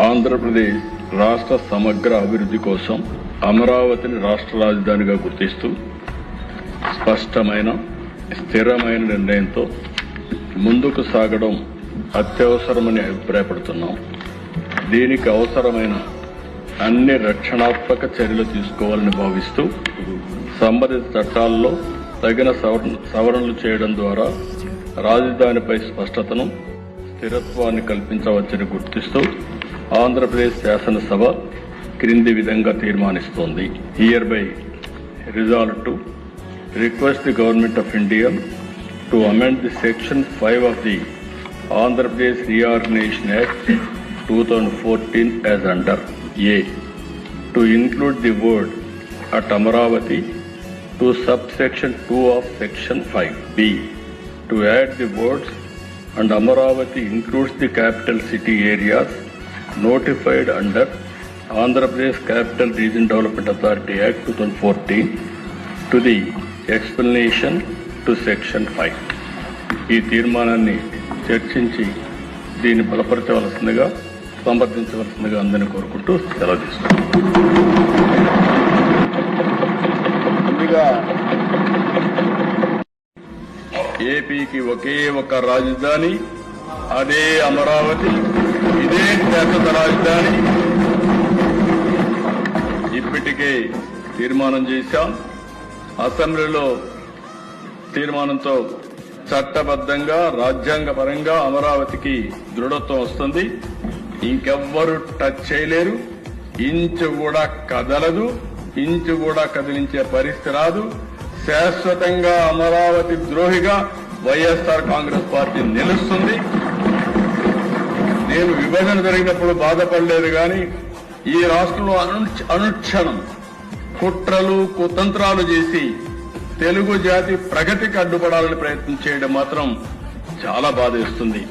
ఆంధ్రప్రదేశ్ రాష్ట్ర సమగ్ర అభివృద్ధి కోసం అమరావతిని రాష్ట్ర రాజధానిగా గుర్తిస్తూ స్పష్టమైన స్థిరమైన నిర్ణయంతో ముందుకు సాగడం అత్యవసరమని అభిప్రాయపడుతున్నాం. దీనికి అవసరమైన అన్ని రక్షణాత్మక చర్యలు తీసుకోవాలని భావిస్తూ సంబంధిత చట్టాల్లో తగిన సవరణలు చేయడం ద్వారా రాజధానిపై స్పష్టతను స్థిరత్వాన్ని కల్పించవచ్చని గుర్తిస్తూ ఆంధ్రప్రదేశ్ శాసనసభ క్రింది విధంగా తీర్మానిస్తోంది. Hereby resolve to request the government of India to amend the section 5 of the Andhra Pradesh Reorganization Act 2014 as under A to include the word at Amaravati to subsection 2 of section 5. B to add the words and Amaravati includes the capital city areas notified under Andhra Pradesh Capital Region Development Authority Act 2014 to the explanation to section 5. ఈ తీర్మానాన్ని చర్చించి దీన్ని బలపరచవలసిందిగా సమర్థించవలసిందిగా అందరినీ కోరుకుంటూ సెలవు తీసుకుంటాం. ఏపీకి ఒకే ఒక రాజధాని, అదే అమరావతి. ఇదే శాశ్వత రాజధాని. ఇప్పటికే తీర్మానం చేశాం. అసెంబ్లీలో తీర్మానంతో చట్టబద్ధంగా రాజ్యాంగపరంగా అమరావతికి దృఢత్వం వస్తుంది. ఇంకెవ్వరూ టచ్ చేయలేరు. ఇంచు కూడా కదలదు. ఇంచు కూడా కదిలించే పరిస్థితి రాదు. శాశ్వతంగా అమరావతి ద్రోహిగా వైఎస్ఆర్ కాంగ్రెస్ పార్టీ నిలుస్తుంది. నేను విభజన జరిగినప్పుడు బాధపడలేదు కానీ ఈ రాష్ట్రంలో అనుక్షణం కుట్రలు కుతంత్రాలు చేసి తెలుగు జాతి ప్రగతికి అడ్డుపడాలని ప్రయత్నం చేయడం మాత్రం చాలా బాధేస్తుంది.